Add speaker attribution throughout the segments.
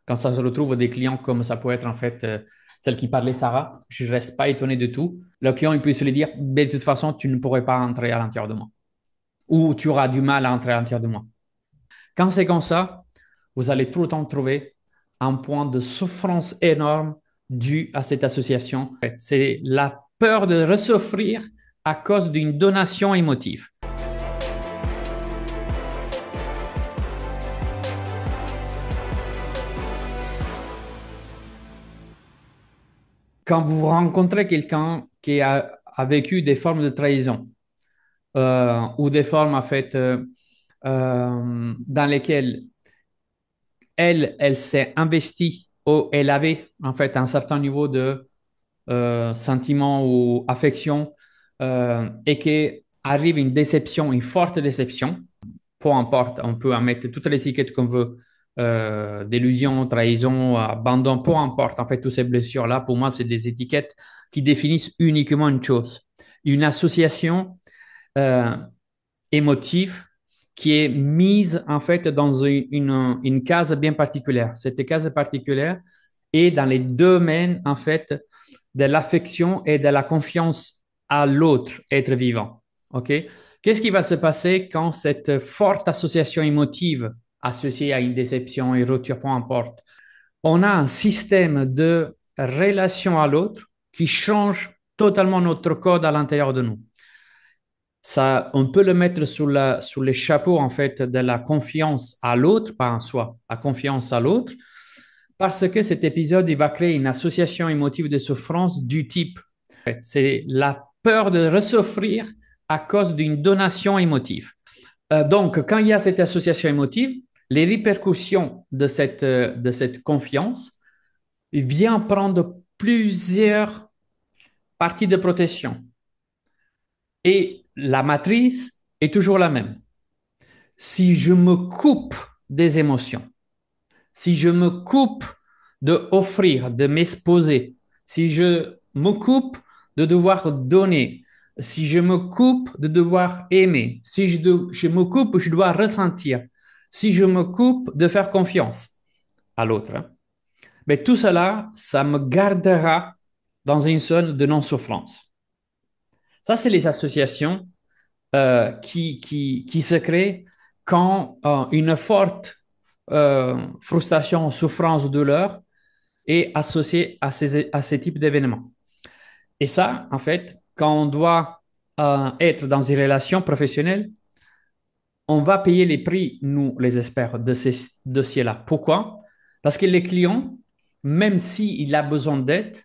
Speaker 1: quand ça se retrouve des clients comme ça peut être en fait celle qui parlait Sarah, je ne reste pas étonné de tout. Le client, il peut se le dire, mais de toute façon, tu ne pourrais pas entrer à l'intérieur de moi. Ou tu auras du mal à entrer à l'intérieur de moi. Quand c'est comme ça, vous allez tout le temps trouver un point de souffrance énorme dû à cette association. C'est la peur de ressouffrir à cause d'une donation émotive. Quand vous rencontrez quelqu'un qui a vécu des formes de trahison ou des formes en fait dans lesquelles elle s'est investie ou elle avait en fait un certain niveau de sentiment ou affection et qu'arrive une déception, une forte déception, peu importe, on peut en mettre toutes les étiquettes qu'on veut, délusion, trahison, abandon, peu importe, en fait, toutes ces blessures-là, pour moi, c'est des étiquettes qui définissent uniquement une chose, une association euh, émotive qui est mise en fait dans une case bien particulière. Cette case particulière est dans les domaines en fait de l'affection et de la confiance à l'autre être vivant. OK? Qu'est-ce qui va se passer quand cette forte association émotive associée à une déception, une rupture, peu importe, on a un système de relation à l'autre qui change totalement notre code à l'intérieur de nous. Ça, on peut le mettre sous les chapeaux en fait de la confiance à l'autre, pas en soi, la confiance à l'autre, parce que cet épisode, il va créer une association émotive de souffrance du type, c'est la peur de ressouffrir à cause d'une donation émotive. Donc, quand il y a cette association émotive, les répercussions de cette confiance viennent prendre plusieurs parties de protection. Et la matrice est toujours la même. Si je me coupe des émotions, si je me coupe de offrir, de m'exposer, si je me coupe de devoir donner, si je me coupe de devoir aimer, si je me coupe, je dois ressentir, si je me coupe de faire confiance à l'autre, hein, mais tout cela, ça me gardera dans une zone de non-souffrance. Ça, c'est les associations qui se créent quand une forte frustration, souffrance ou douleur est associée à ces types d'événements. Et ça, en fait, quand on doit être dans une relation professionnelle, on va payer les prix, nous, les experts, de ces dossiers-là. Pourquoi? Parce que les clients, même s'il a besoin d'aide,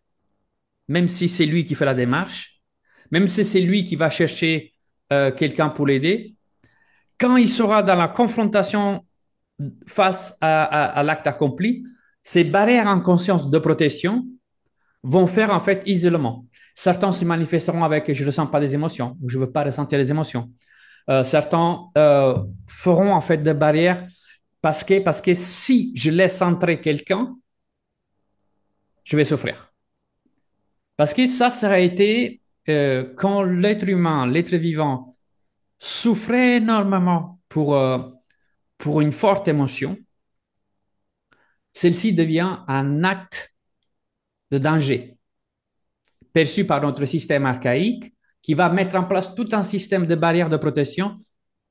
Speaker 1: même si c'est lui qui fait la démarche, même si c'est lui qui va chercher quelqu'un pour l'aider, quand il sera dans la confrontation face à l'acte accompli, ces barrières en conscience de protection vont faire en fait isolement. Certains se manifesteront avec je ne ressens pas des émotions ou je ne veux pas ressentir les émotions. Certains feront en fait des barrières parce que si je laisse entrer quelqu'un, je vais souffrir. Parce que ça aurait été quand l'être humain, l'être vivant, souffrait énormément pour une forte émotion, celle-ci devient un acte de danger perçu par notre système archaïque qui va mettre en place tout un système de barrières de protection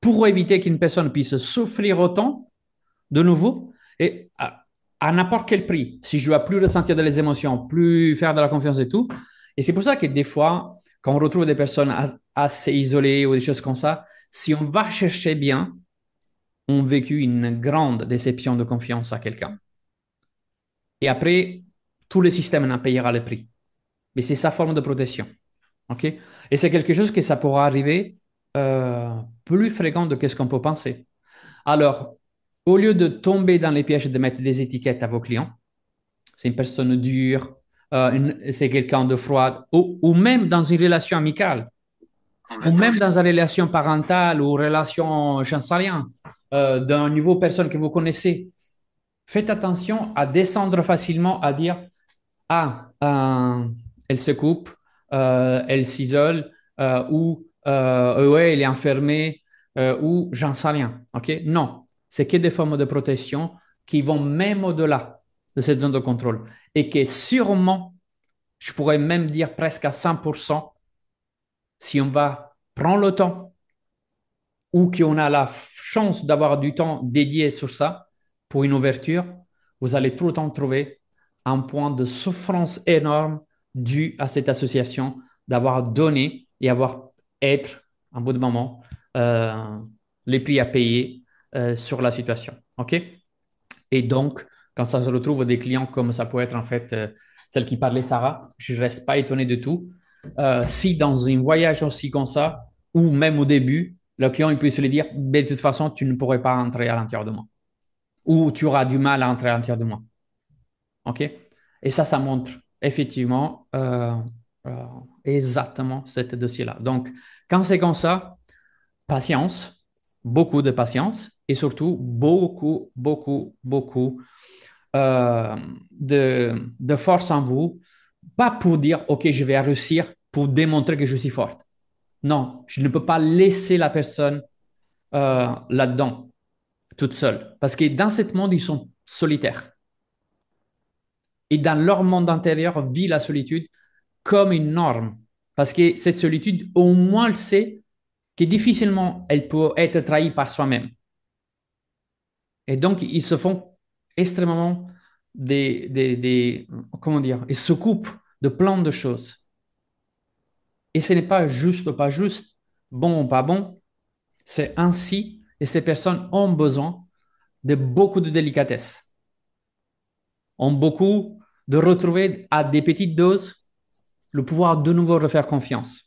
Speaker 1: pour éviter qu'une personne puisse souffrir autant de nouveau et à n'importe quel prix. Si je ne dois plus ressentir de les émotions, plus faire de la confiance et tout. Et c'est pour ça que des fois, quand on retrouve des personnes assez isolées ou des choses comme ça, si on va chercher bien, on vécu une grande déception de confiance à quelqu'un. Et après, tout le système en payera le prix. Mais c'est sa forme de protection. OK? Et c'est quelque chose que ça pourra arriver euh, plus fréquent que ce qu'on peut penser. Alors, au lieu de tomber dans les pièges de mettre des étiquettes à vos clients, c'est une personne dure, c'est quelqu'un de froid, ou même dans une relation amicale,
Speaker 2: On a
Speaker 1: ou même
Speaker 2: tous.
Speaker 1: dans une relation parentale ou relation, j'en sais rien, d'un niveau personne que vous connaissez, faites attention à descendre facilement, à dire, ah, elle se coupe, elle s'isole, ou ouais, elle est enfermée, ou j'en sais rien. OK? Non, c'est que des formes de protection qui vont même au-delà. de cette zone de contrôle. Et que sûrement, je pourrais même dire presque à 100%, si on va prendre le temps ou qu'on a la chance d'avoir du temps dédié sur ça pour une ouverture, vous allez tout le temps trouver un point de souffrance énorme dû à cette association d'avoir donné et avoir être, un bout de moment, euh, les prix à payer sur la situation. OK? Et donc, quand ça se retrouve des clients comme ça peut être en fait celle qui parlait Sarah, je ne reste pas étonné de tout. Si dans un voyage aussi comme ça, ou même au début, le client il peut se le dire, mais de toute façon, tu ne pourrais pas entrer à l'intérieur de moi. Ou tu auras du mal à entrer à l'intérieur de moi. OK? Et ça montre effectivement euh, exactement ce dossier-là. Donc, quand c'est comme ça, patience, beaucoup de patience et surtout beaucoup, beaucoup, beaucoup de force en vous, pas pour dire, OK, je vais réussir pour démontrer que je suis forte. Non, je ne peux pas laisser la personne là-dedans, toute seule. Parce que dans ce monde, ils sont solitaires. Et dans leur monde intérieur, vit la solitude comme une norme. Parce que cette solitude, au moins, elle sait que difficilement elle peut être trahie par soi-même. Et donc, ils se font extrêmement comment dire, ils se coupent de plein de choses. Et ce n'est pas juste ou pas juste, bon ou pas bon, c'est ainsi, et ces personnes ont besoin de beaucoup de délicatesse, ont beaucoup de retrouver à des petites doses le pouvoir de nouveau refaire confiance.